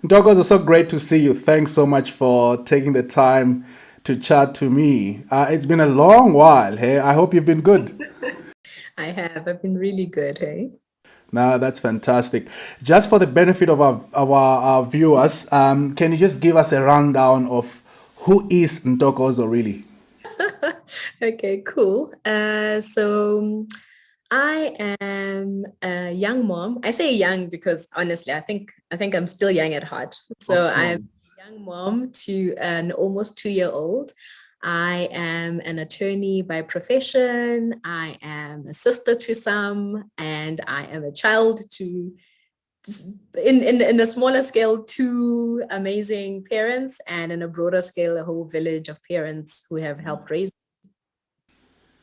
Douglas, it's so great to see you. Thanks so much for taking the time to chat to me. It's been a long while. Hey, I hope you've been good. I have. I've been really good, hey? Now that's fantastic. Just for the benefit of our viewers, can you just give us a rundown of who is Ntokozo really? Okay, cool. So I am a young mom. I say young because honestly, I think I'm still young at heart. So Of I'm course. a young mom to an almost 2-year old. I am an attorney by profession. I am a sister to some, and I am a child to in a smaller scale, two amazing parents, and in a broader scale, a whole village of parents who have helped raise.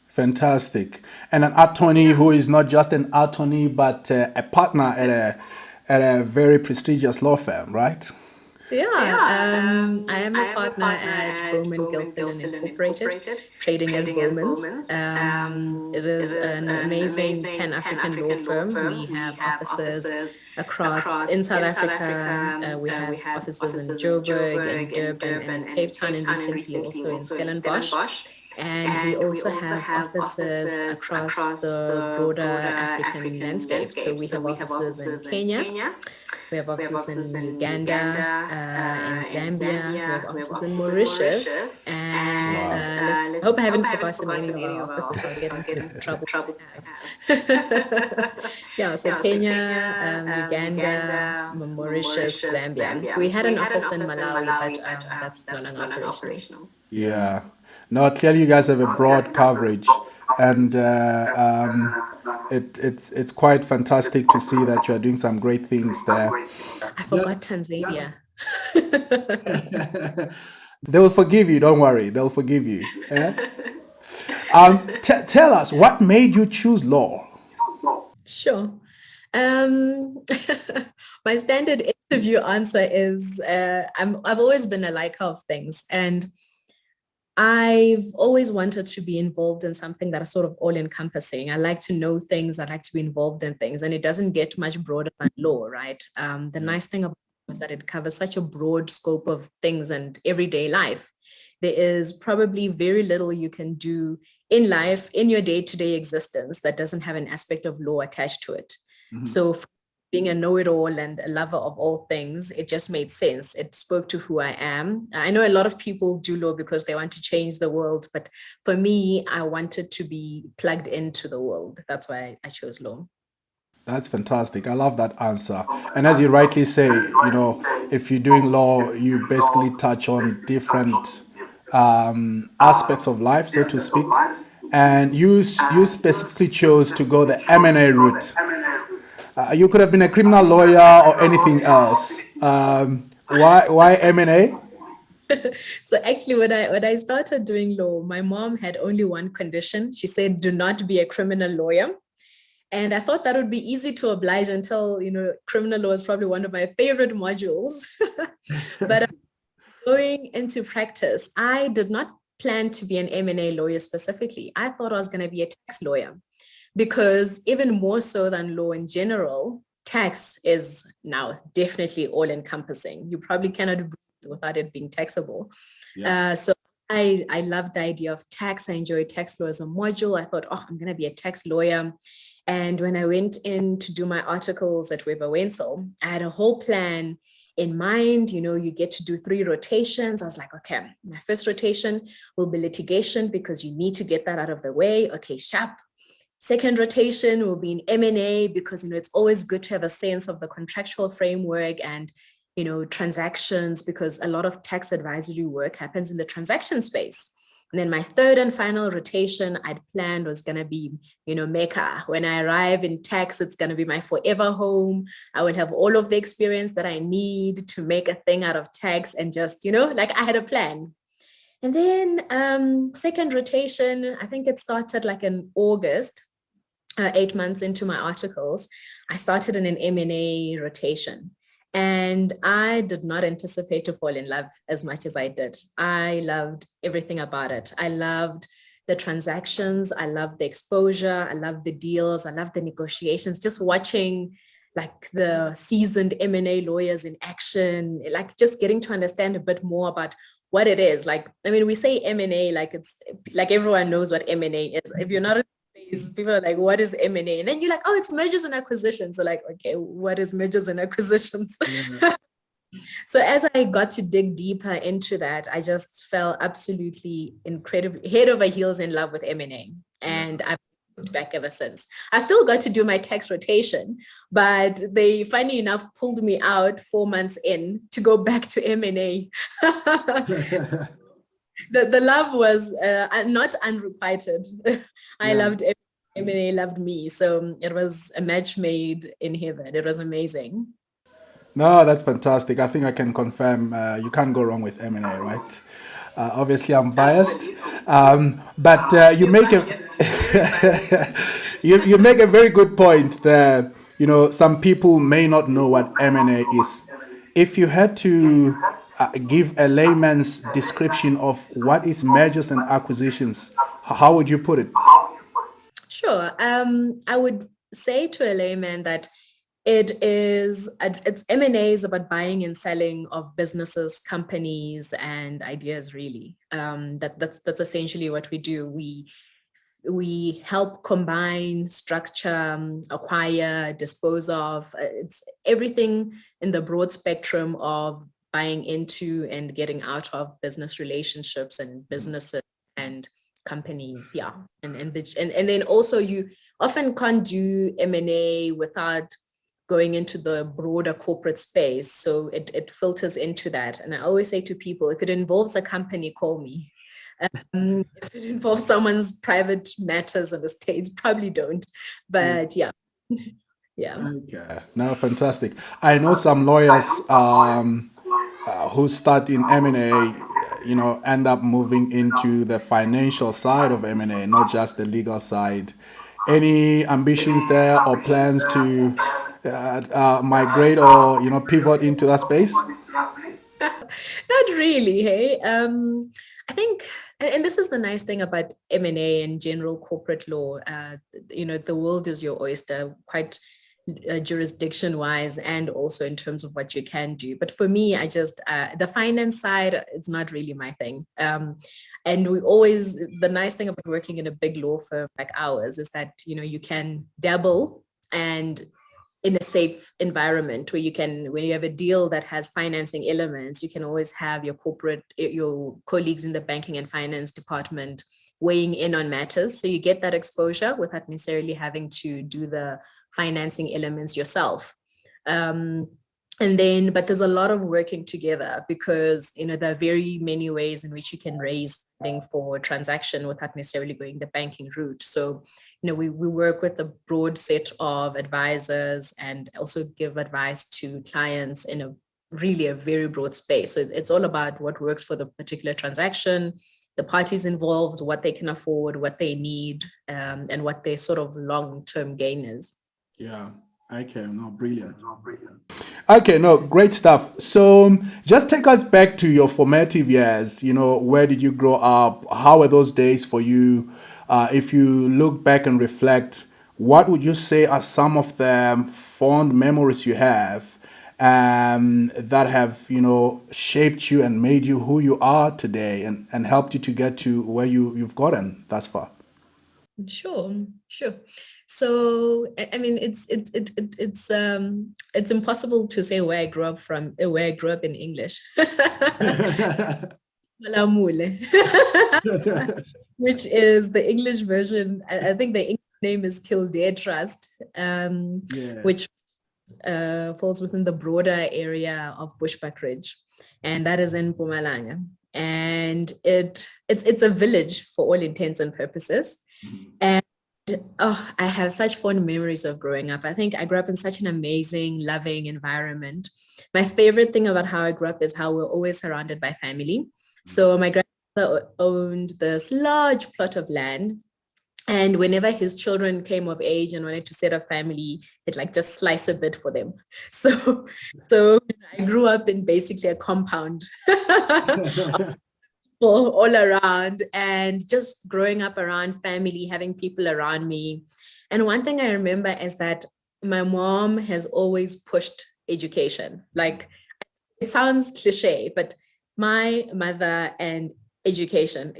Fantastic. And an attorney who is not just an attorney, but a partner at a very prestigious law firm, right? Yeah, I am a partner at Bowman Gilfin and Incorporated, trading as Bowman's. It is an amazing Pan-African law firm. We have offices across in South Africa. We have offices in Joburg, in Durban, and in Cape Town, and recently also in Stellenbosch. And we also have offices across the broader African landscape. So we have offices in Kenya, we have offices in Uganda, in Zambia. We have offices in Mauritius, and Wow. I hope I haven't forgotten any of our offices. I'll get into trouble if I have. Yeah, so Kenya, Uganda, Mauritius, Zambia. We had an office in Malawi, but that's no longer operational. Yeah. No, clearly you guys have a broad coverage, and it's quite fantastic to see that you are doing some great things there. I Just forgot Tanzania. they'll forgive you. Don't worry, they'll forgive you. Eh? Tell us what made you choose law. Sure. Um, my standard interview answer is I've always been a liker of things, and I've always wanted to be involved in something that is sort of all encompassing. I like to know things, I like to be involved in things, and it doesn't get much broader than law, right? The Yeah. nice thing about it is that it covers such a broad scope of things and everyday life. There is probably very little you can do in life, in your day to day existence, that doesn't have an aspect of law attached to it. Mhm. So, being a know-it-all and a lover of all things, it just made sense. It spoke to who I am. I know a lot of people do law because they want to change the world, but for me, I wanted to be plugged into the world. That's why I chose law. That's fantastic. I love that answer. And as you rightly say, if you're doing law, you basically touch on different aspects of life, so to speak. And you specifically chose to go the M&A route. You could have been a criminal lawyer or anything else. Why M&A? So actually, when I started doing law, my mom had only one condition. She said, "Do not be a criminal lawyer." And I thought that would be easy to oblige until, criminal law is probably one of my favorite modules. But going into practice, I did not plan to be an M&A lawyer specifically. I thought I was going to be a tax lawyer because even more so than law in general, tax is now definitely all encompassing. You probably cannot breathe without it being taxable. Yeah. So I love the idea of tax. I enjoy tax law as a module. I thought, oh, I'm going to be a tax lawyer. And when I went in to do my articles at Weber Wenzel, I had a whole plan in mind. You get to do 3 rotations. I was like, okay, my first rotation will be litigation because you need to get that out of the way. Okay, sharp. Second rotation will be in M&A because it's always good to have a sense of the contractual framework and transactions, because a lot of tax advisory work happens in the transaction space. And then my third and final rotation I'd planned was going to be, Mecca. When I arrive in tax, it's going to be my forever home. I will have all of the experience that I need to make a thing out of tax, and just, like I had a plan. And then second rotation, I think it started like in August, 8 months into my articles, I started in an M&A rotation. And I did not anticipate to fall in love as much as I did. I loved everything about it. I loved the transactions. I loved the exposure. I loved the deals. I loved the negotiations. Just watching like the seasoned M&A lawyers in action, like just getting to understand a bit more about what it is. Like, I mean, we say M&A like it's like everyone knows what M&A is. If you're not in space, people are like, what is M&A? And then you're like, oh, it's mergers and acquisitions. So like, okay, what is mergers and acquisitions? Yeah. So as I got to dig deeper into that, I just fell absolutely incredibly head over heels in love with M&A. Yeah. And I've looked back ever since. I still got to do my tax rotation, but they, funny enough, pulled me out 4 months in to go back to M&A. The love was not unrequited. I Yeah. loved M&A, loved me. So it was a match made in heaven. It was amazing. No, that's fantastic. I think I can confirm you can't go wrong with M&A, right? Obviously, I'm biased, but you make a you make a very good point there. You know, some people may not know what M&A is. If you had to give a layman's description of what is mergers and acquisitions, how would you put it? Sure. I would say to a layman that it's M&A is about buying and selling of businesses, companies, and ideas. Really, that's essentially what we do. We help combine, structure, acquire, dispose of. It's everything in the broad spectrum of buying into and getting out of business relationships and businesses and companies. Yeah, and then also you often can't do M&A without going into the broader corporate space. So it filters into that. And I always say to people, if it involves a company, call me. If it involves someone's private matters and estates, probably don't. But yeah, yeah. Okay. No, fantastic. I know some lawyers who start in M&A, you know, end up moving into the financial side of M&A, not just the legal side. Any ambitions there or plans to migrate or, you know, pivot into that space? Not really, hey. I think, and this is the nice thing about M&A and general corporate law. The world is your oyster, quite jurisdiction wise, and also in terms of what you can do. But for me, I just the finance side, it's not really my thing. And we always the nice thing about working in a big law firm like ours is that you can dabble and in a safe environment where you can, when you have a deal that has financing elements, you can always have your colleagues in the banking and finance department weighing in on matters. So you get that exposure without necessarily having to do the financing elements yourself. But there's a lot of working together because, there are very many ways in which you can raise funding for a transaction without necessarily going the banking route. So, we work with a broad set of advisors and also give advice to clients in a very broad space. So it's all about what works for the particular transaction, the parties involved, what they can afford, what they need, and what their sort of long-term gain is. Yeah. Okay. No, brilliant. Okay, no, great stuff. So just take us back to your formative years. You know, where did you grow up? How were those days for you? If you look back and reflect, what would you say are some of the fond memories you have that have, shaped you and made you who you are today and helped you to get to where you've gotten thus far? Sure, sure. So I mean, it's impossible to say where I grew up from, where I grew up in English. Malamule, which is the English version. I think the English name is Kildare Trust, Yeah. which falls within the broader area of Bushbuckridge, and that is in Mpumalanga. And it's a village for all intents and purposes. And I have such fond memories of growing up. I think I grew up in such an amazing, loving environment. My favorite thing about how I grew up is how we're always surrounded by family. So my grandfather owned this large plot of land. And whenever his children came of age and wanted to set a family, he'd like just slice a bit for them. So I grew up in basically a compound all around, and just growing up around family, having people around me. And one thing I remember is that my mom has always pushed education. Like, it sounds cliche, but my mother and education,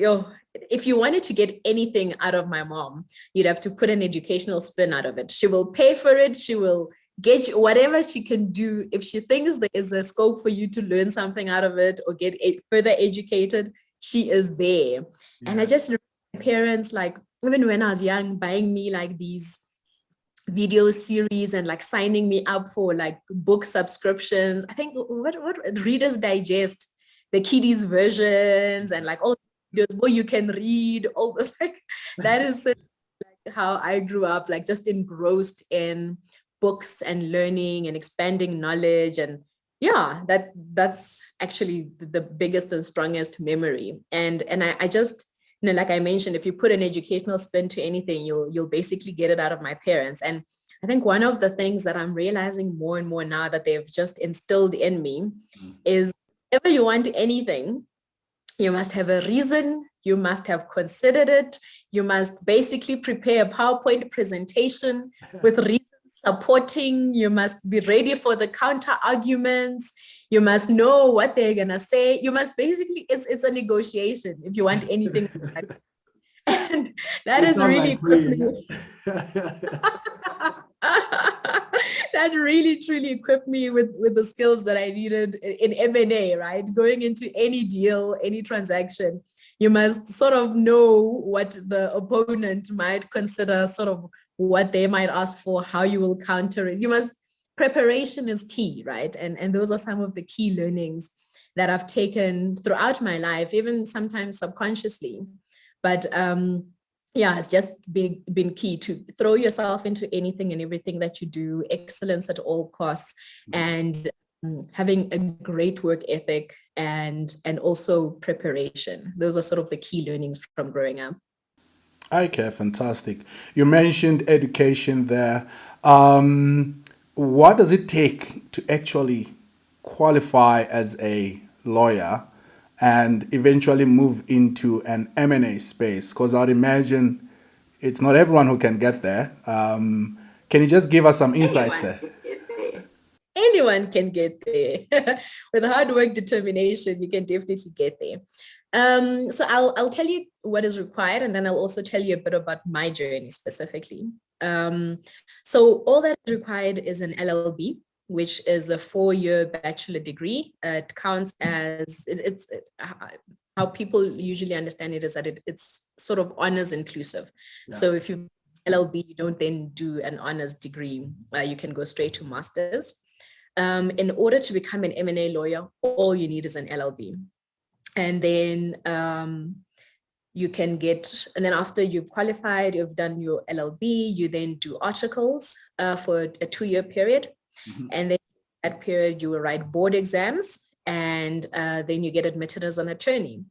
if you wanted to get anything out of my mom, you'd have to put an educational spin out of it. She will pay for it. She will get you whatever she can do. If she thinks there is a scope for you to learn something out of it or get further educated, she is there. Yeah. And I just remember my parents, like, even when I was young, buying me like these video series and like signing me up for like book subscriptions. I think what Reader's Digest, the kiddies versions, and like all the videos where you can read all the like that is like how I grew up, like just engrossed in books and learning and expanding knowledge. And yeah, that's actually the biggest and strongest memory. And I just, like I mentioned, if you put an educational spin to anything, you'll basically get it out of my parents. And I think one of the things that I'm realizing more and more now that they've just instilled in me is, if you want anything, you must have a reason, you must have considered it, you must basically prepare a PowerPoint presentation with reasons supporting, you must be ready for the counter arguments, you must know what they're gonna say, you must basically, it's a negotiation if you want anything. And that is really that really truly equipped me with the skills that I needed in M&A, right? Going into any deal, any transaction, you must sort of know what the opponent might consider, sort of what they might ask for, how you will counter it. Preparation is key, right? And those are some of the key learnings that I've taken throughout my life, even sometimes subconsciously. But yeah, it's just been key to throw yourself into anything and everything that you do, excellence at all costs, and having a great work ethic and also preparation. Those are sort of the key learnings from growing up. Okay, fantastic. You mentioned education there. What does it take to actually qualify as a lawyer and eventually move into an M&A space? Because I'd imagine it's not everyone who can get there. Can you just give us some insights there? Anyone can get there. With hard work, determination, you can definitely get there. So I'll tell you what is required, and then I'll also tell you a bit about my journey specifically. So all that is required is an LLB, which is a 4-year bachelor degree. It counts as how people usually understand it is that it's sort of honors inclusive. Yeah. So if you LLB, you don't then do an honors degree. You can go straight to master's. In order to become an M&A lawyer, all you need is an LLB. And then you can get, and then after you've qualified, you've done your LLB, you then do articles for a 2-year period. And then that period, you will write board exams, and then you get admitted as an attorney.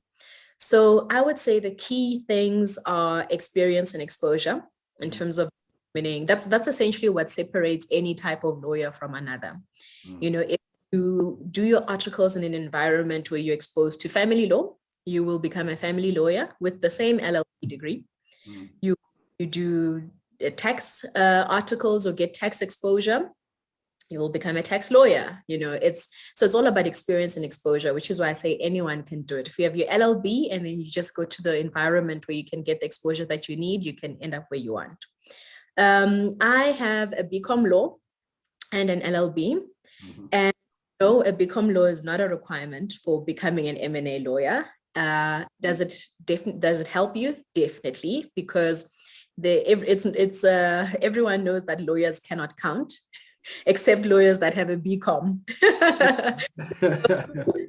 So I would say the key things are experience and exposure in terms of meaning. That's essentially what separates any type of lawyer from another. If you do your articles in an environment where you're exposed to family law, you will become a family lawyer with the same LLB degree. You do tax articles or get tax exposure, you will become a tax lawyer. It's all about experience and exposure, which is why I say anyone can do it. If you have your LLB and then you just go to the environment where you can get the exposure that you need, you can end up where you want. I have a BCom law and an LLB. And no, a BCom law is not a requirement for becoming an M&A lawyer. Does it help you? Definitely, because everyone knows that lawyers cannot count, except lawyers that have a BCom.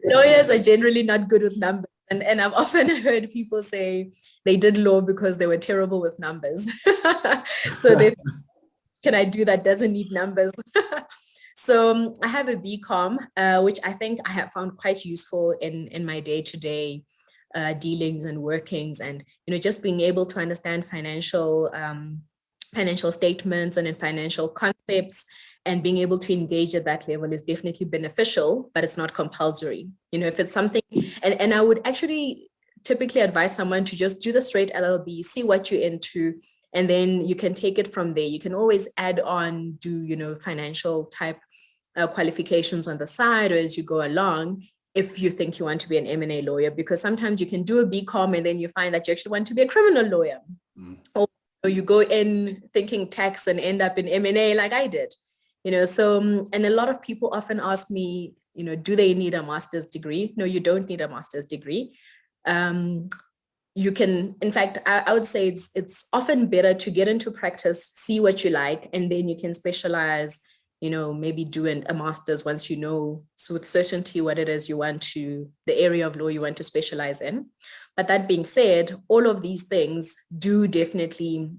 Lawyers are generally not good with numbers. And I've often heard people say they did law because they were terrible with numbers. So can I do that? Doesn't need numbers. So I have a BCom, which I think I have found quite useful in my day-to-day dealings and workings, and just being able to understand financial statements and in financial concepts, and being able to engage at that level is definitely beneficial, but it's not compulsory. If it's something, and I would actually typically advise someone to just do the straight LLB, see what you're into, And then you can take it from there. You can always add on, do financial type qualifications on the side or as you go along, if you think you want to be an M&A lawyer, because sometimes you can do a BCom and then you find that you actually want to be a criminal lawyer. Or you go in thinking tax and end up in M&A like I did. So, and a lot of people often ask me, do they need a master's degree? No, you don't need a master's degree. You can, in fact, I would say it's often better to get into practice, see what you like, and then you can specialize, maybe do a master's once you know so with certainty what it is the area of law you want to specialize in. But that being said, all of these things do definitely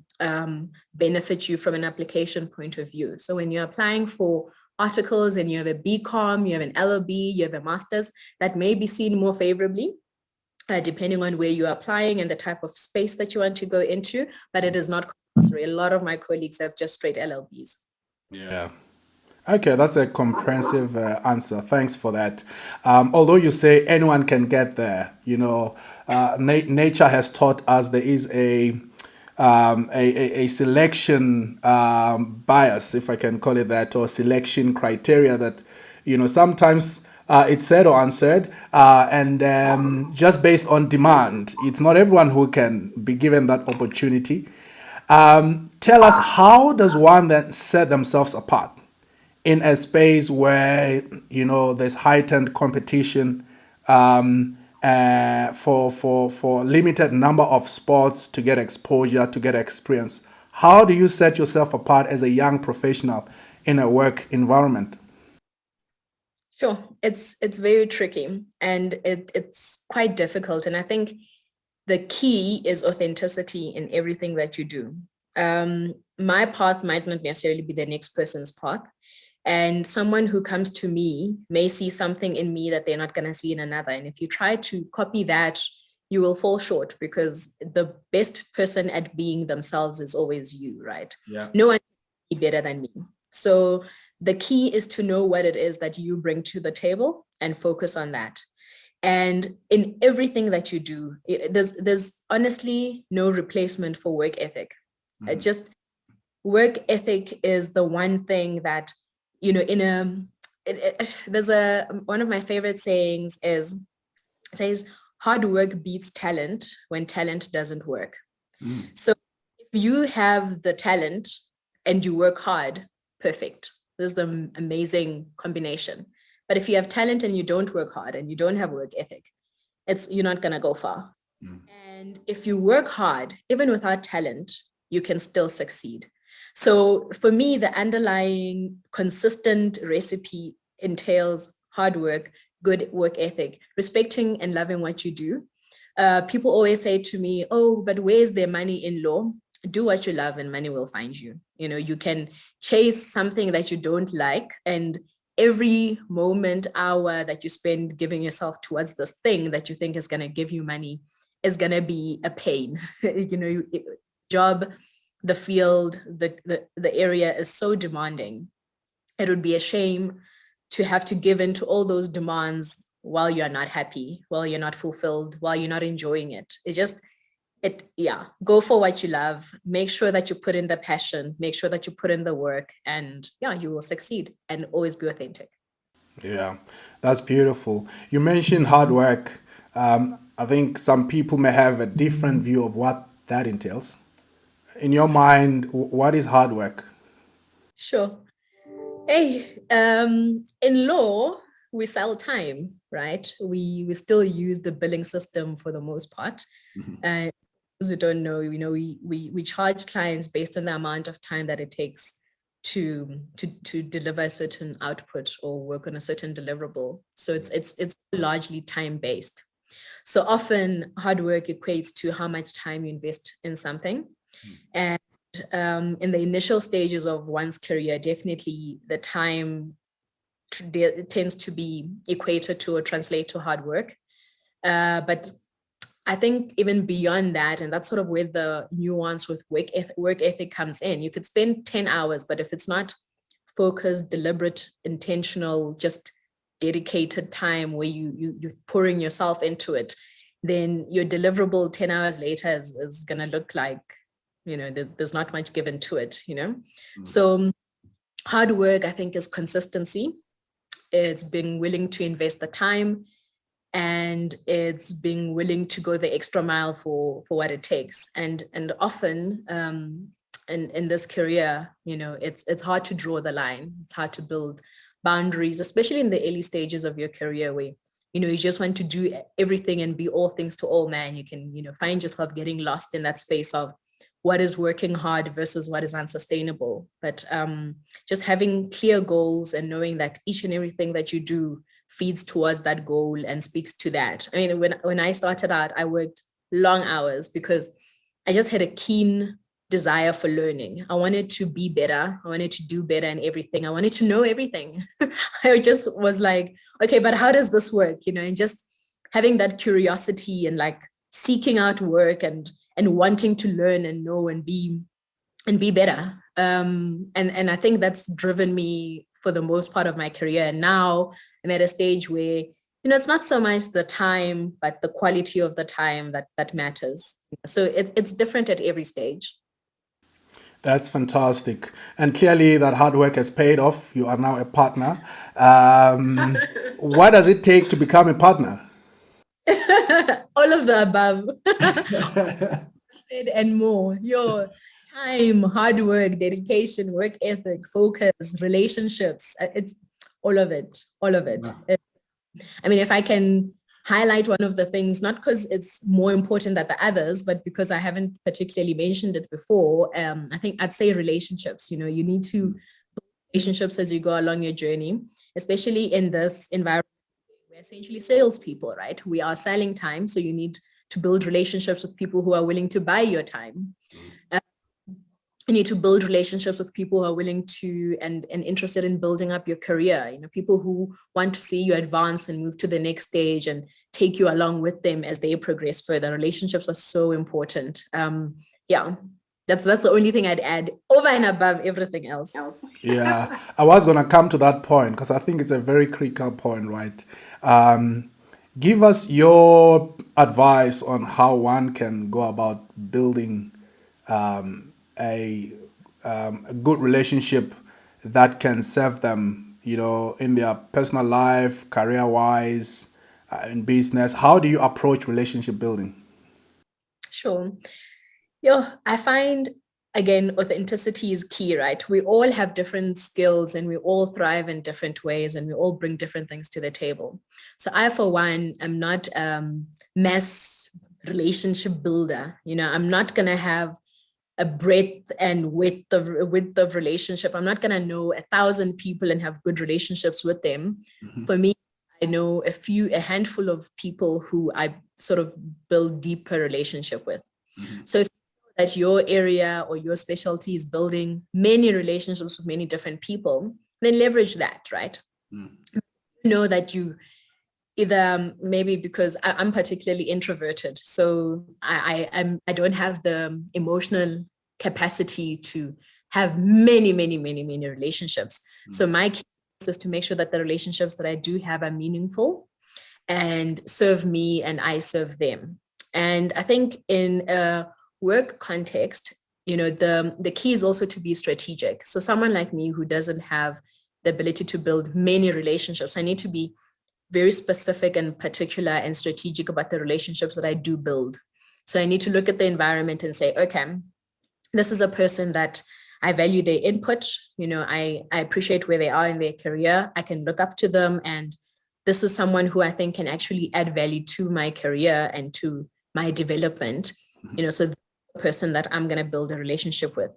benefit you from an application point of view. So when you're applying for articles and you have a BCom, you have an LLB, you have a master's, that may be seen more favorably depending on where you're applying and the type of space that you want to go into, but it is not compulsory. A lot of my colleagues have just straight LLBs. Yeah. Okay, that's a comprehensive answer. Thanks for that. Although you say anyone can get there, nature has taught us there is a selection bias, if I can call it that, or selection criteria that, sometimes it's said or unsaid, and just based on demand. It's not everyone who can be given that opportunity. Tell us, how does one then set themselves apart in a space where there's heightened competition for limited number of sports to get exposure, to get experience? How do you set yourself apart as a young professional in a work environment? Sure, it's very tricky and it's quite difficult, and I think the key is authenticity in everything that you do. My path might not necessarily be the next person's path. And someone who comes to me may see something in me that they're not going to see in another. And if you try to copy that, you will fall short, because the best person at being themselves is always you, right? Yeah. No one can be better than me. So the key is to know what it is that you bring to the table and focus on that. And in everything that you do, there's honestly no replacement for work ethic. Just work ethic is the one thing that, there's one of my favorite sayings is, it says, hard work beats talent when talent doesn't work. So if you have the talent and you work hard, perfect. This is the amazing combination. But if you have talent and you don't work hard and you don't have work ethic, you're not going to go far. And if you work hard, even without talent, you can still succeed. So for me, the underlying consistent recipe entails hard work, good work ethic, respecting and loving what you do. People always say to me, oh, but where's their money in law? Do what you love and money will find you. You can chase something that you don't like, and every moment, hour that you spend giving yourself towards this thing that you think is going to give you money is going to be a pain. Job, the field, the area is so demanding. It would be a shame to have to give in to all those demands while you're not happy, while you're not fulfilled, while you're not enjoying it. Go for what you love. Make sure that you put in the passion, make sure that you put in the work, and you will succeed, and always be authentic. Yeah, that's beautiful. You mentioned hard work. I think some people may have a different view of what that entails. In your mind, what is hard work? Sure. Hey, in law, we sell time, right? We still use the billing system for the most part. And those who don't know, we charge clients based on the amount of time that it takes to deliver a certain output or work on a certain deliverable. So it's largely time based. So often hard work equates to how much time you invest in something. And in the initial stages of one's career, definitely the time tends to be equated to or translate to hard work. But I think even beyond that, and that's sort of where the nuance with work ethic comes in. You could spend 10 hours, but if it's not focused, deliberate, intentional, just dedicated time where you're pouring yourself into it, then your deliverable 10 hours later is going to look like there's not much given to it, So hard work, I think, is consistency. It's being willing to invest the time, and it's being willing to go the extra mile for what it takes. And often in this career, it's hard to draw the line. It's hard to build boundaries, especially in the early stages of your career, where you just want to do everything and be all things to all men. You can find yourself getting lost in that space of what is working hard versus what is unsustainable. But just having clear goals and knowing that each and everything that you do feeds towards that goal and speaks to that. I mean, when I started out, I worked long hours because I just had a keen desire for learning. I wanted to be better. I wanted to do better in everything. I wanted to know everything. I just was like, okay, but how does this work? And just having that curiosity and like seeking out work and wanting to learn and know and be better. And I think that's driven me for the most part of my career. And now I'm at a stage where, it's not so much the time, but the quality of the time that matters. So it's different at every stage. That's fantastic. And clearly that hard work has paid off. You are now a partner. What does it take to become a partner? All of the above. And more. Your time, hard work, dedication, work ethic, focus, relationships. It's all of it. All of it. Yeah. I mean, if I can highlight one of the things, not because it's more important than the others, but because I haven't particularly mentioned it before, I think I'd say relationships. You need to build relationships as you go along your journey, especially in this environment. We're essentially salespeople, right? We are selling time. So you need to build relationships with people who are willing to buy your time. You need to build relationships with people who are willing to and interested in building up your career. People who want to see you advance and move to the next stage and take you along with them as they progress further. Relationships are so important. Yeah, that's the only thing I'd add over and above everything else. Yeah, I was going to come to that point because I think it's a very critical point, right? Give us your advice on how one can go about building a good relationship that can serve them, in their personal life, career-wise, in business. How do you approach relationship building? Sure. Yeah, I find, again, authenticity is key, right? We all have different skills and we all thrive in different ways and we all bring different things to the table. So I, for one, am not mass relationship builder. I'm not going to have a breadth and width of relationship. I'm not going to know 1,000 people and have good relationships with them. Mm-hmm. For me, I know a handful of people who I sort of build deeper relationship with. Mm-hmm. So if you know that your area or your specialty is building many relationships with many different people, then leverage that, right? Mm-hmm. You know that you either maybe because I'm particularly introverted, so I don't have the emotional capacity to have many relationships. Mm-hmm. So my key is to make sure that the relationships that I do have are meaningful and serve me and I serve them. And I think in a work context, the key is also to be strategic. So someone like me who doesn't have the ability to build many relationships, I need to be very specific and particular and strategic about the relationships that I do build. So I need to look at the environment and say, okay, this is a person that I value their input. I appreciate where they are in their career. I can look up to them. And this is someone who I think can actually add value to my career and to my development. Mm-hmm. So the person that I'm going to build a relationship with.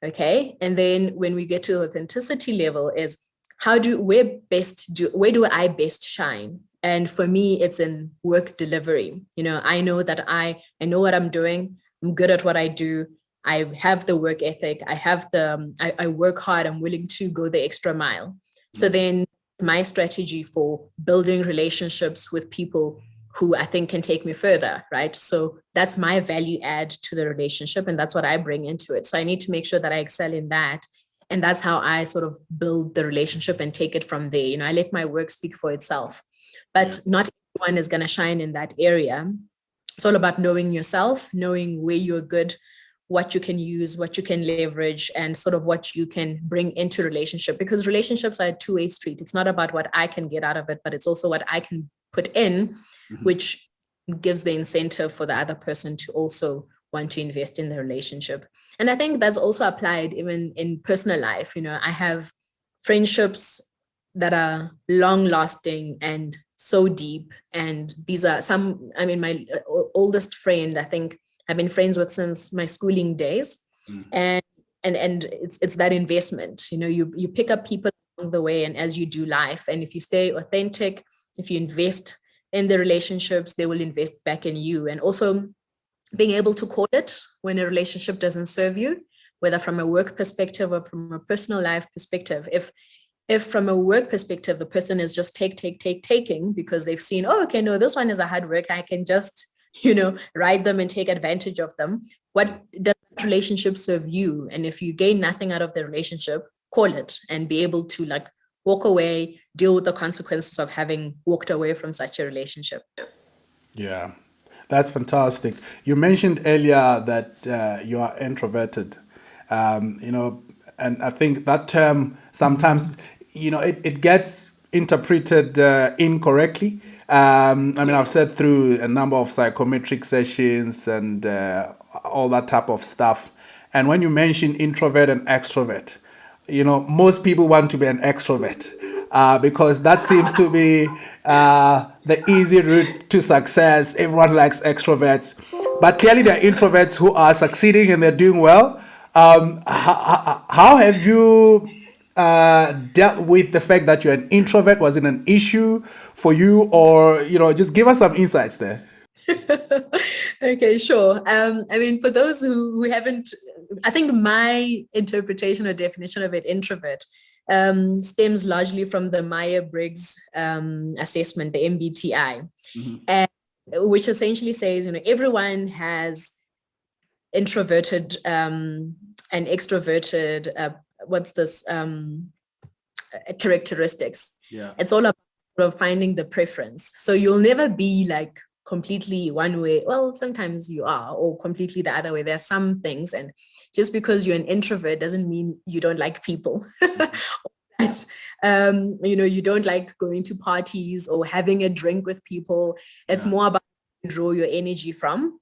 Okay. And then when we get to authenticity level is, where do I best shine? And for me, it's in work delivery. I know that I know what I'm doing. I'm good at what I do. I have the work ethic. I work hard. I'm willing to go the extra mile. Mm-hmm. So then my strategy for building relationships with people who I think can take me further, right? So that's my value add to the relationship. And that's what I bring into it. So I need to make sure that I excel in that. And that's how I sort of build the relationship and take it from there. I let my work speak for itself, but not everyone is going to shine in that area. It's all about knowing yourself, knowing where you're good, what you can use, what you can leverage, and sort of what you can bring into relationship, because relationships are a two-way street. It's not about what I can get out of it, but it's also what I can put in, which gives the incentive for the other person to also want to invest in the relationship. And I think that's also applied even in personal life. I have friendships that are long lasting and so deep. And these are my oldest friend, I think I've been friends with since my schooling days. And it's that investment. You pick up people along the way, and as you do life, and if you stay authentic, if you invest in the relationships, they will invest back in you. And also being able to call it when a relationship doesn't serve you, whether from a work perspective or from a personal life perspective. If from a work perspective, the person is just taking because they've seen, oh, okay, no, this one is a hard work, I can just, ride them and take advantage of them. What does that relationship serve you? And if you gain nothing out of the relationship, call it and be able to walk away, deal with the consequences of having walked away from such a relationship. Yeah, that's fantastic. You mentioned earlier that you are introverted, and I think that term sometimes, it gets interpreted incorrectly. I've said through a number of psychometric sessions and all that type of stuff. And when you mention introvert and extrovert, most people want to be an extrovert because that seems to be the easy route to success. Everyone likes extroverts, but clearly there are introverts who are succeeding and they're doing well. How have you dealt with the fact that you're an introvert? Was it an issue for you, or just give us some insights there? Okay, sure. For those who haven't, I think my interpretation or definition of an introvert stems largely from the Myers-Briggs assessment, the MBTI, and which essentially says, everyone has introverted and extroverted, characteristics. Yeah. It's all about sort of finding the preference. So you'll never be completely one way. Well, sometimes you are, or completely the other way. There are some things, and just because you're an introvert doesn't mean you don't like people. But, you don't like going to parties or having a drink with people. It's more about where you draw your energy from.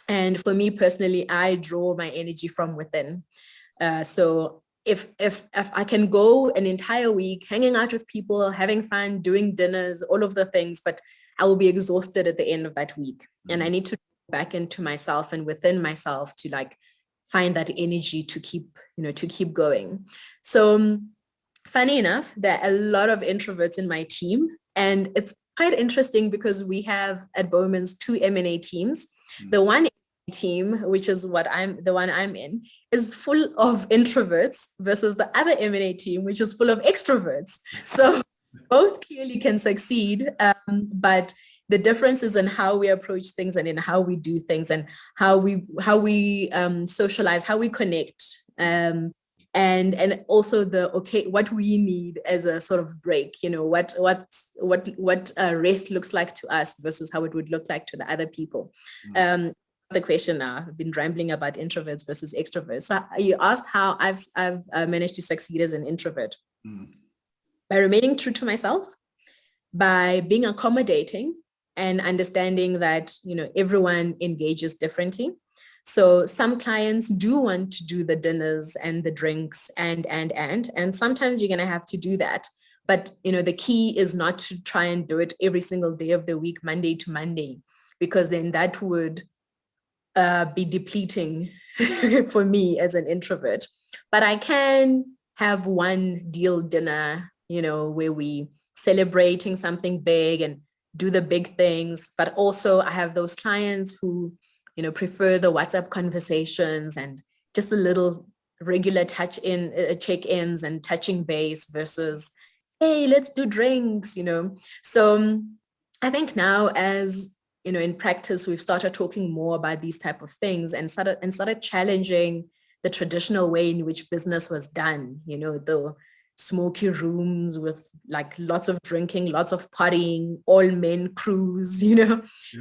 And for me personally, I draw my energy from within. So if I can go an entire week hanging out with people, having fun, doing dinners, all of the things, but I will be exhausted at the end of that week. And I need to go back into myself and within myself to find that energy to keep going. So funny enough, there are a lot of introverts in my team, and it's quite interesting because we have at Bowman's 2 M&A teams. The one team, which is the one I'm in, is full of introverts versus the other M&A team, which is full of extroverts. So both clearly can succeed, but the difference is in how we approach things and in how we do things and how we socialize, how we connect, and also what we need as a sort of break. What rest looks like to us versus how it would look like to the other people. The question now, I've been rambling about introverts versus extroverts. So you asked how I've managed to succeed as an introvert. By remaining true to myself, by being accommodating and understanding that everyone engages differently. So some clients do want to do the dinners and the drinks and sometimes you're going to have to do that. But the key is not to try and do it every single day of the week, Monday to Monday, because then that would be depleting for me as an introvert. But I can have one deal dinner, where we celebrating something big and do the big things. But also I have those clients who, prefer the WhatsApp conversations and just a little regular check-ins and touching base versus, hey, let's do drinks, So I think now as in practice, we've started talking more about these type of things and started challenging the traditional way in which business was done, the smoky rooms with lots of drinking, lots of partying, all men crews,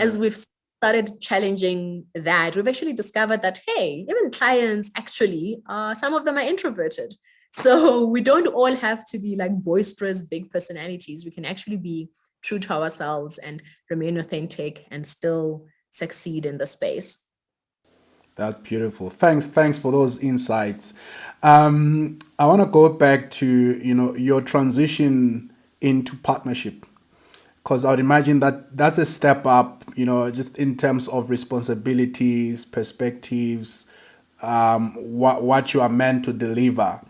as we've started challenging that, we've actually discovered that, hey, even clients actually, some of them are introverted. So we don't all have to be like boisterous, big personalities. We can actually be true to ourselves and remain authentic and still succeed in the space. That's beautiful. Thanks for those insights. I want to go back to your transition into partnership, because I would imagine that that's a step up, just in terms of responsibilities, perspectives, what you are meant to deliver.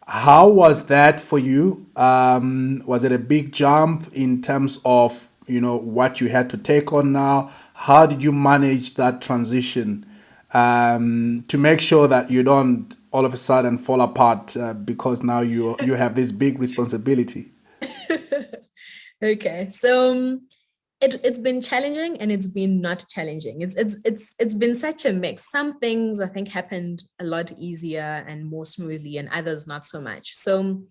How was that for you? Was it a big jump in terms of what you had to take on now? How did you manage that transition to make sure that you don't all of a sudden fall apart because now you have this big responsibility? Okay, so it's been challenging and it's been not challenging. It's been such a mix. Some things I think happened a lot easier and more smoothly, and others not so much. So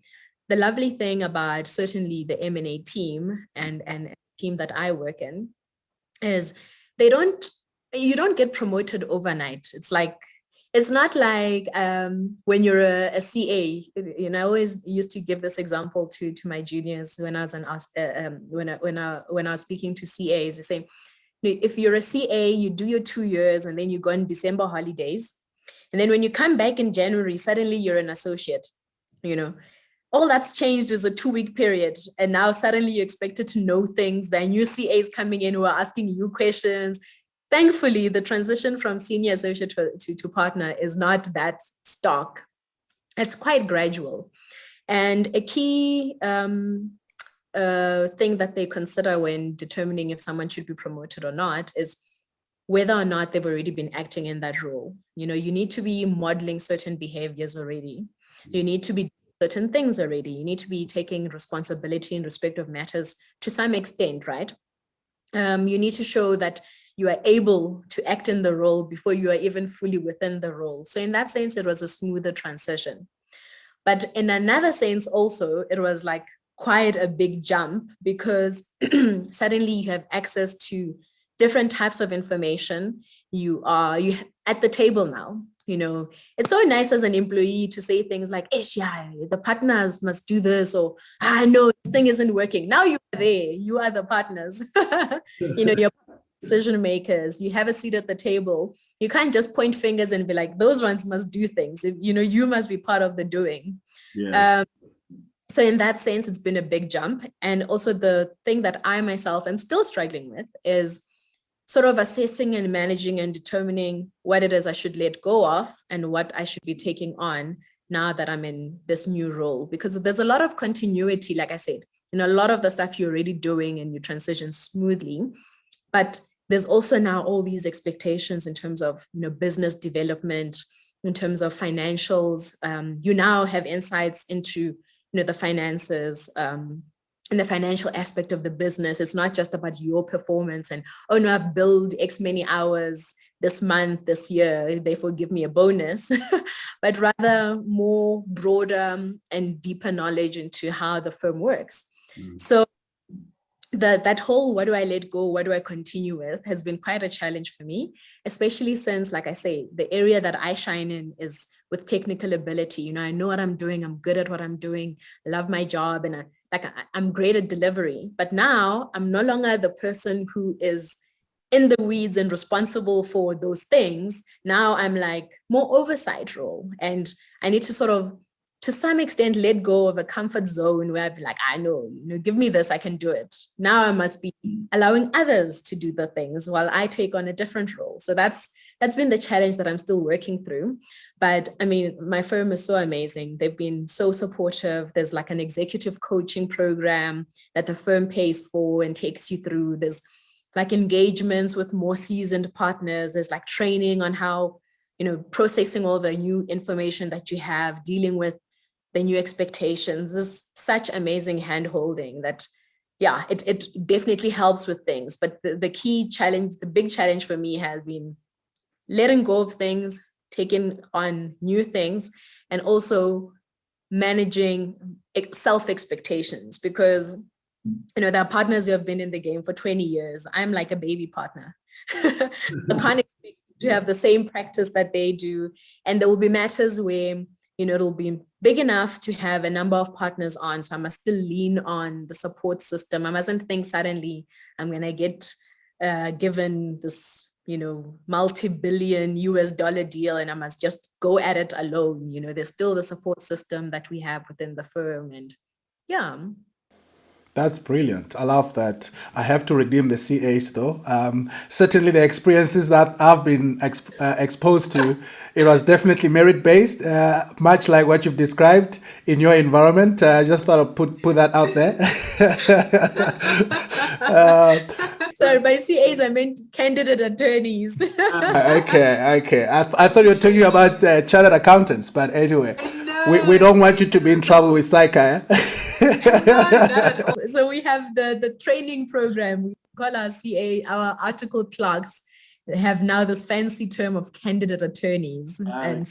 the lovely thing about certainly the M&A team and team that I work in is they don't you don't get promoted overnight. It's not like when you're a CA. I always used to give this example to my juniors when I was when I was speaking to CAs. They say, if you're a CA, you do your 2 years and then you go on December holidays, and then when you come back in January, suddenly you're an associate. You know, all that's changed is a 2 week period. And now suddenly you're expected to know things. There are new CAs coming in who are asking you questions. Thankfully, the transition from senior associate to partner is not that stark. It's quite gradual. And a key thing that they consider when determining if someone should be promoted or not is whether or not they've already been acting in that role. You need to be modeling certain behaviors already. You need to be certain things already. You need to be taking responsibility in respect of matters to some extent, right? You need to show that you are able to act in the role before you are even fully within the role. So in that sense, it was a smoother transition. But in another sense, also, it was like quite a big jump because suddenly you have access to different types of information. You at the table now. It's so nice as an employee to say things like, "Ish, yeah, the partners must do this," or no, this thing isn't working. Now you are there, you are the partners. You're decision makers, you have a seat at the table. You can't just point fingers and be like, those ones must do things. You must be part of the doing. Yes. So in that sense, it's been a big jump. And also the thing that I myself am still struggling with is sort of assessing and managing and determining what it is I should let go of and what I should be taking on now that I'm in this new role. Because there's a lot of continuity, like I said, a lot of the stuff you're already doing and you transition smoothly. But there's also now all these expectations in terms of business development, in terms of financials. You now have insights into the finances and the financial aspect of the business. It's not just about your performance and, oh no, I've billed X many hours this month, this year, therefore give me a bonus, but rather more broader and deeper knowledge into how the firm works. So that whole what do I let go, what do I continue with has been quite a challenge for me, especially since, like I say, the area that I shine in is with technical ability. I know what I'm doing, I'm good at what I'm doing, I love my job, and I'm great at delivery. But now I'm no longer the person who is in the weeds and responsible for those things. Now I'm like more oversight role, and I need to sort of, to some extent, let go of a comfort zone where I'd be like, I know, give me this, I can do it. Now I must be allowing others to do the things while I take on a different role. So that's been the challenge that I'm still working through. But I mean, my firm is so amazing. They've been so supportive. There's like an executive coaching program that the firm pays for and takes you through. There's like engagements with more seasoned partners. There's like training on how, processing all the new information that you have, dealing with the new expectations. There's such amazing hand holding that, yeah, it definitely helps with things. But the key challenge, the big challenge for me has been letting go of things, taking on new things, and also managing self expectations, because there are partners who have been in the game for 20 years. I'm like a baby partner. I can't expect to have the same practice that they do. And there will be matters where, it'll be big enough to have a number of partners on. So I must still lean on the support system. I mustn't think suddenly I'm going to get given this, multi-billion US dollar deal and I must just go at it alone. There's still the support system that we have within the firm. And yeah. That's brilliant. I love that. I have to redeem the CAs though. Certainly, the experiences that I've been exposed to, it was definitely merit based, much like what you've described in your environment. I just thought I'd put that out there. Sorry, by CAs I meant candidate attorneys. Okay. I thought you were talking about chartered accountants, but anyway, we don't want you to be in trouble with SICA. So we have the training program. We call our CA, our article clerks, have now this fancy term of candidate attorneys. And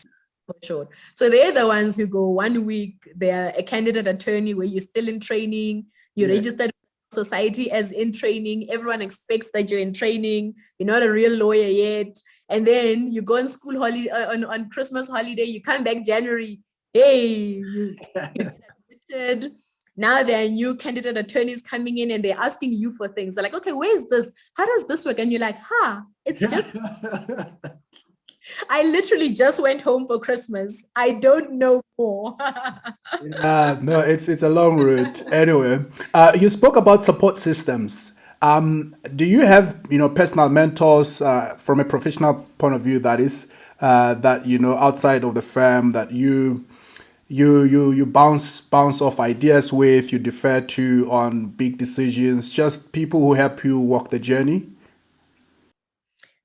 for short. So they're the ones who go 1 week, they're a candidate attorney where you're still in training, you're registered society as in training, everyone expects that you're in training, you're not a real lawyer yet, and then you go on school holiday on Christmas holiday, you come back January, hey, you get admitted. Now there are new candidate attorneys coming in and they're asking you for things. They're like, okay, where's this? How does this work? And you're like, it's just I literally just went home for Christmas. I don't know more. No, it's a long route. Anyway, you spoke about support systems. Do you have personal mentors from a professional point of view? That is that outside of the firm that you bounce off ideas with, you defer to on big decisions. Just people who help you walk the journey.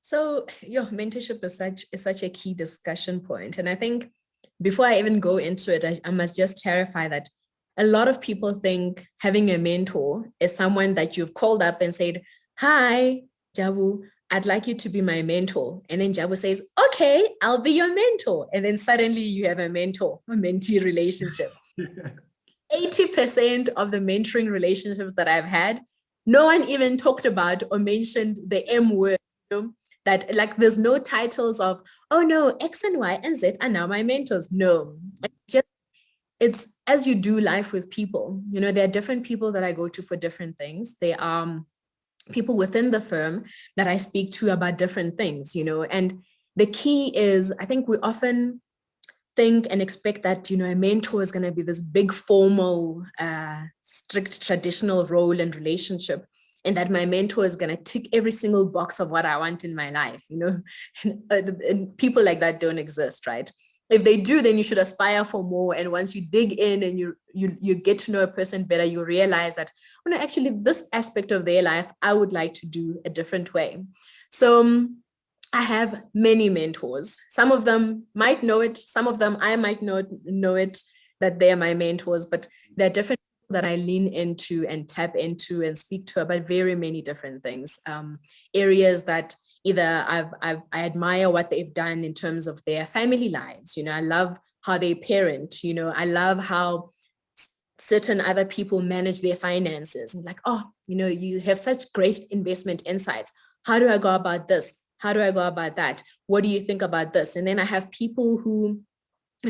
So your mentorship is such a key discussion point. And I think before I even go into it, I must just clarify that a lot of people think having a mentor is someone that you've called up and said, hi, Jabu, I'd like you to be my mentor. And then Jabu says, okay, I'll be your mentor. And then suddenly you have a mentee relationship. 80% of the mentoring relationships that I've had, no one even talked about or mentioned the M word. That like there's no titles of, oh no, X and Y and Z are now my mentors. No, it's as you do life with people. There are different people that I go to for different things. There are people within the firm that I speak to about different things, and the key is, I think we often think and expect that, a mentor is going to be this big formal, strict traditional role and relationship. And that my mentor is going to tick every single box of what I want in my life, and people like that don't exist, right? If they do, then you should aspire for more. And once you dig in and you get to know a person better, you realize that, actually this aspect of their life, I would like to do a different way. So I have many mentors. Some of them might know it. Some of them I might not know it, that they're my mentors, but they're different that I lean into and tap into and speak to about very many different things, areas that either I admire what they've done in terms of their family lives. I love how they parent. I love how certain other people manage their finances. And like, you have such great investment insights. How do I go about this? How do I go about that? What do you think about this? And then I have people who,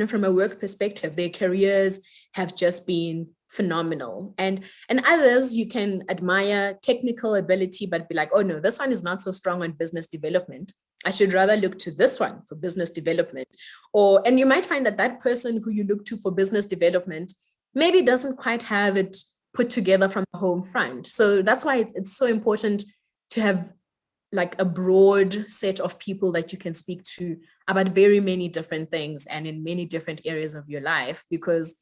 from a work perspective, their careers have just been phenomenal. And others you can admire technical ability, but be like, oh no, this one is not so strong on business development. I should rather look to this one for business development. And you might find that person who you look to for business development maybe doesn't quite have it put together from the home front. So that's why it's so important to have like a broad set of people that you can speak to about very many different things and in many different areas of your life, because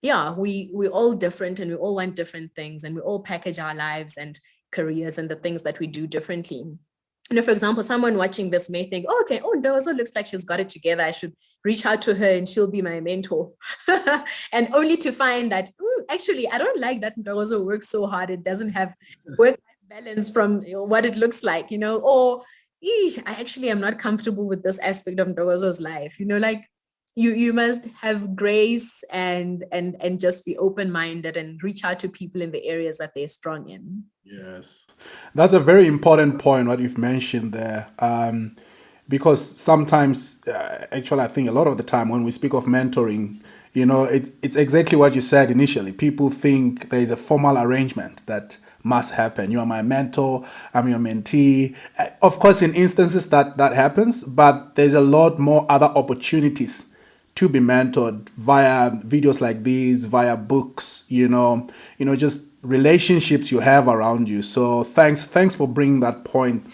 we're all different and we all want different things and we all package our lives and careers and the things that we do differently. For example, someone watching this may think, okay, Ndozo looks like she's got it together. I should reach out to her and she'll be my mentor. And only to find that, actually, I don't like that Ndozo works so hard. It doesn't have work balance from what it looks like, or I actually am not comfortable with this aspect of Ndozo's life. you must have grace and just be open-minded and reach out to people in the areas that they're strong in. Yes. That's a very important point, what you've mentioned there. Because sometimes, actually, I think a lot of the time when we speak of mentoring, it's exactly what you said initially. People think there is a formal arrangement that must happen. You are my mentor, I'm your mentee. Of course, in instances that happens, but there's a lot more other opportunities to be mentored via videos like these, via books, just relationships you have around you. So thanks for bringing that point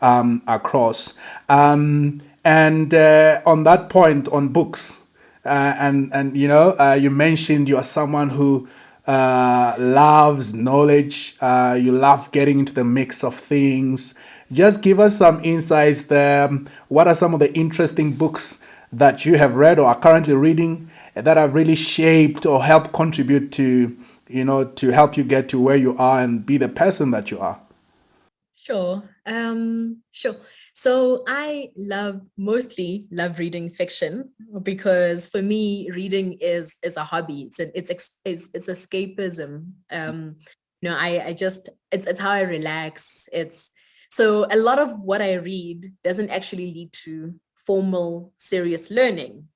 across. And on that point on books, and you mentioned you are someone who loves knowledge. You love getting into the mix of things. Just give us some insights there. What are some of the interesting books that you have read or are currently reading that have really shaped or helped contribute to help you get to where you are and be the person that you are? Sure. Sure. So I mostly love reading fiction because for me, reading is a hobby. It's escapism. I just it's how I relax. It's so a lot of what I read doesn't actually lead to formal, serious learning,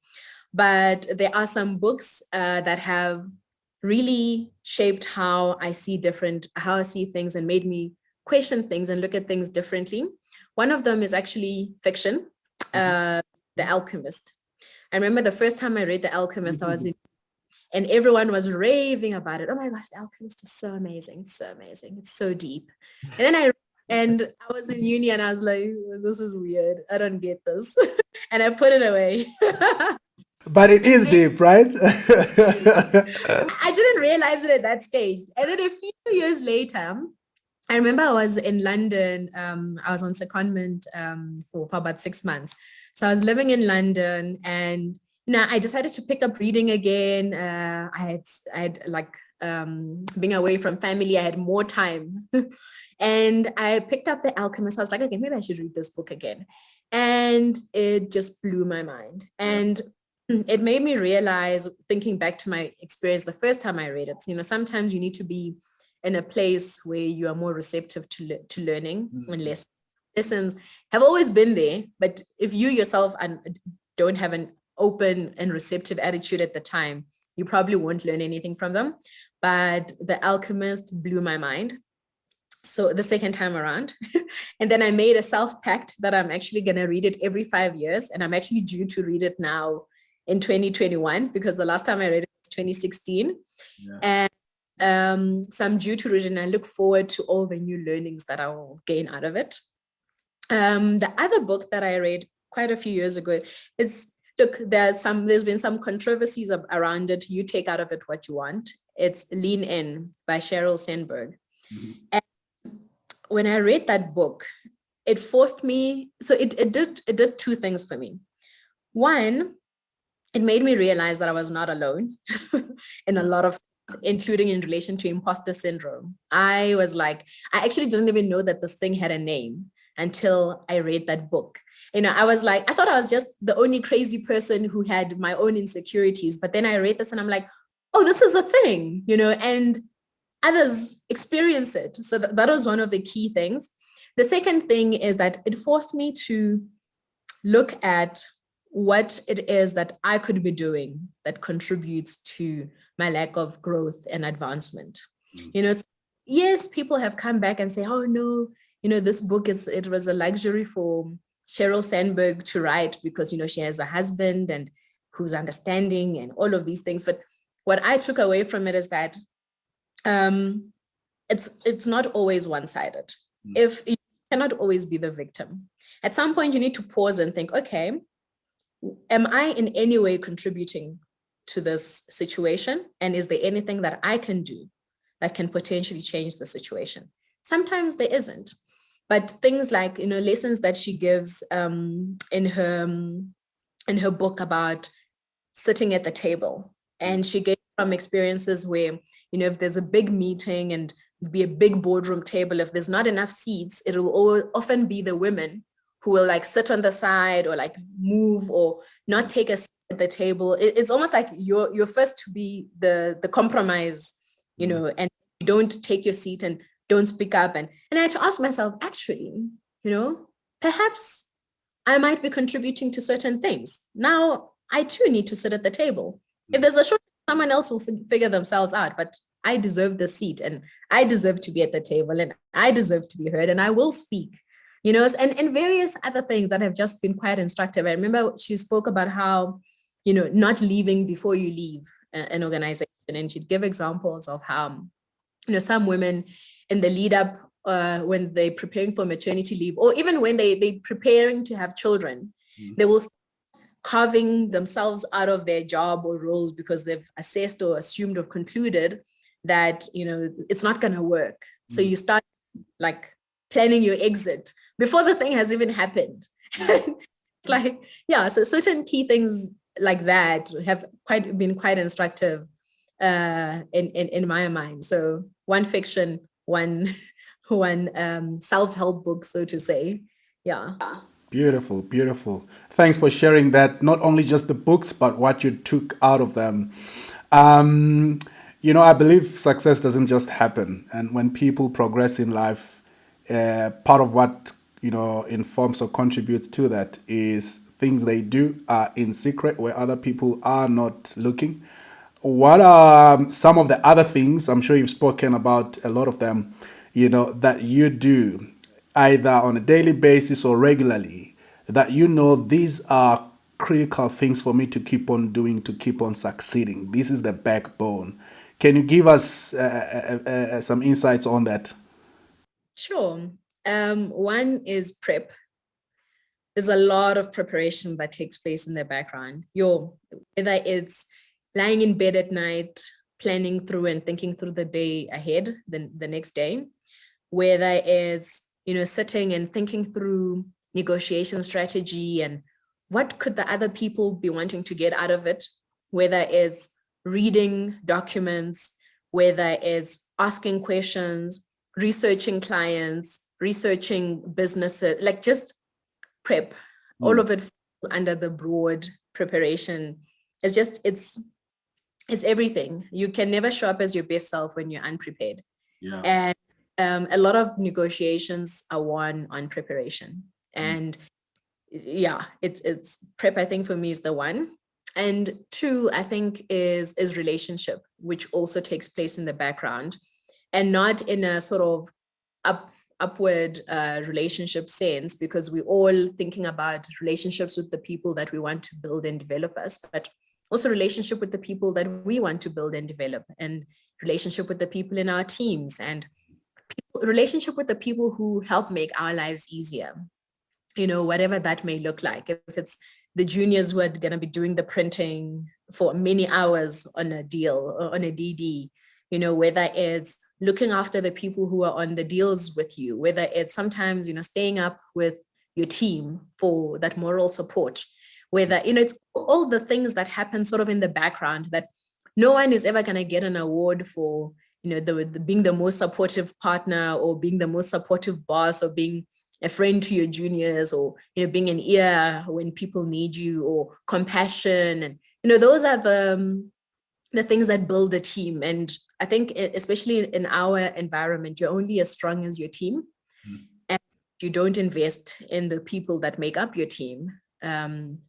but there are some books that have really shaped how I see things and made me question things and look at things differently. One of them is actually fiction, uh, The Alchemist. I remember the first time I read The Alchemist, and everyone was raving about it. Oh my gosh, The Alchemist is so amazing. It's so amazing. It's so deep. And I was in uni and I was like, this is weird. I don't get this. And I put it away. But it is deep, right? I didn't realize it at that stage. And then a few years later, I remember I was in London. I was on secondment for about 6 months. So I was living in London, and I decided to pick up reading again. I had like being away from family. I had more time, and I picked up The Alchemist. I was like, okay, maybe I should read this book again, and it just blew my mind. And it made me realize, thinking back to my experience the first time I read it, sometimes you need to be in a place where you are more receptive to learning and lessons have always been there, but if you yourself don't have an open and receptive attitude at the time, you probably won't learn anything from them. But The Alchemist blew my mind, so the second time around. And then I made a self-pact that I'm actually going to read it every 5 years, and I'm actually due to read it now in 2021, because the last time I read it was 2016. And so I'm due to read it, and I look forward to all the new learnings that I will gain out of it. The other book that I read quite a few years ago, there's been some controversies around it. You take out of it what you want. It's Lean In by Sheryl Sandberg. And when I read that book, it forced me. So it did two things for me. One, it made me realize that I was not alone in a lot of things, including in relation to imposter syndrome. I was like, I actually didn't even know that this thing had a name until I read that book. I was like, I thought I was just the only crazy person who had my own insecurities. But then I read this and I'm like, oh, this is a thing, and others experience it. So that was one of the key things. The second thing is that it forced me to look at what it is that I could be doing that contributes to my lack of growth and advancement. So yes, people have come back and say, oh no, this book it was a luxury for Sheryl Sandberg to write because, she has a husband and who's understanding and all of these things. But what I took away from it is that it's not always one-sided. If you cannot always be the victim, at some point you need to pause and think, okay, am I in any way contributing to this situation? And is there anything that I can do that can potentially change the situation? Sometimes there isn't, but things like, lessons that she gives in her book about sitting at the table. And she gave some experiences where, if there's a big meeting and be a big boardroom table, if there's not enough seats, it will often be the women who will like sit on the side or like move or not take a seat at the table, it's almost like you're first to be the compromise, and you don't take your seat and don't speak up. And I had to ask myself, actually, perhaps I might be contributing to certain things. Now I too need to sit at the table. If there's a short, someone else will figure themselves out, but I deserve the seat and I deserve to be at the table and I deserve to be heard and I will speak, and various other things that have just been quite instructive. I remember she spoke about how, not leaving before you leave an organization. And she'd give examples of how, some women in the lead up when they're preparing for maternity leave, or even when they're preparing to have children, they will carving themselves out of their job or roles because they've assessed or assumed or concluded that, it's not going to work. So you start like planning your exit before the thing has even happened. It's like, yeah, so certain key things like that have been quite instructive in my mind. So one fiction, one self-help book, so to say. Yeah. Beautiful, beautiful. Thanks for sharing that. Not only just the books, but what you took out of them. I believe success doesn't just happen. And when people progress in life, part of what, informs or contributes to that is things they do in secret where other people are not looking. What are some of the other things? I'm sure you've spoken about a lot of them, that you do either on a daily basis or regularly, that these are critical things for me to keep on doing, to keep on succeeding. This is the backbone. Can you give us some insights on that? Sure. One is prep. There's a lot of preparation that takes place in the background. Whether it's lying in bed at night, planning through and thinking through the day ahead, the next day, whether it's, sitting and thinking through negotiation strategy and what could the other people be wanting to get out of it, whether it's reading documents, whether it's asking questions, researching clients, researching businesses, like just prep. All of it falls under the broad preparation. It's everything. You can never show up as your best self when you're unprepared. Yeah. And a lot of negotiations are won on preparation. And yeah, it's prep, I think for me is the one. And two, I think is relationship, which also takes place in the background and not in a sort of upward relationship sense, because we're all thinking about relationships with the people that we want to build and develop us, but also relationship with the people that we want to build and develop, and relationship with the people in our teams, and relationship with the people who help make our lives easier, whatever that may look like. If it's the juniors who are going to be doing the printing for many hours on a deal or on a DD, whether it's looking after the people who are on the deals with you, whether it's sometimes, staying up with your team for that moral support, whether, it's all the things that happen sort of in the background that no one is ever going to get an award for, the being the most supportive partner or being the most supportive boss or being a friend to your juniors or, being an ear when people need you, or compassion. And, those are the things that build a team. And I think especially in our environment, you're only as strong as your team. And you don't invest in the people that make up your team,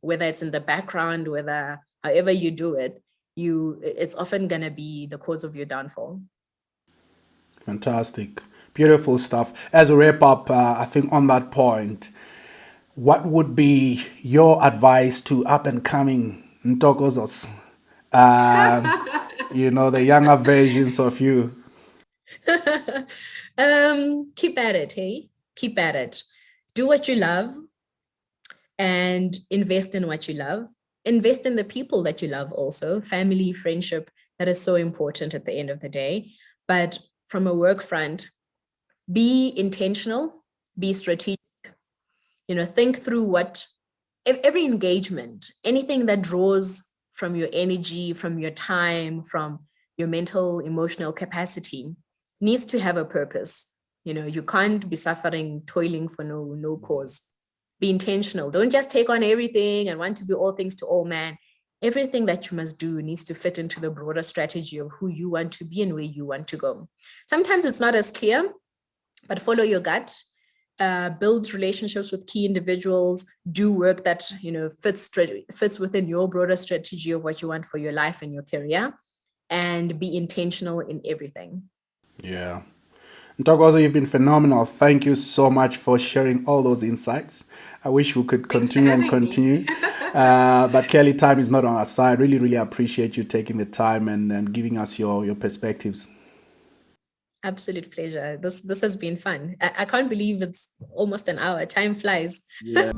whether it's in the background, whether however you do it, it's often going to be the cause of your downfall. Fantastic. Beautiful stuff. As a wrap up, I think on that point, what would be your advice to up and coming Ntokozos? The younger versions of you. Keep at it, hey? Keep at it. Do what you love and invest in what you love. Invest in the people that you love also. Family, friendship, that is so important at the end of the day. But from a work front, be intentional, be strategic, think through what every engagement, anything that draws from your energy, from your time, from your mental, emotional capacity needs to have a purpose. You can't be suffering, toiling for no cause. Be intentional. Don't just take on everything and want to be all things to all men. everything that you must do needs to fit into the broader strategy of who you want to be and where you want to go. Sometimes it's not as clear, but follow your gut. Build relationships with key individuals, do work that fits within your broader strategy of what you want for your life and your career, and be intentional in everything. Yeah. Ntokozo, you've been phenomenal. Thank you so much for sharing all those insights. I wish we could continue and continue. But clearly time is not on our side. Really, really appreciate you taking the time and giving us your perspectives. Absolute pleasure. This has been fun. I can't believe it's almost an hour. Time flies. Yeah.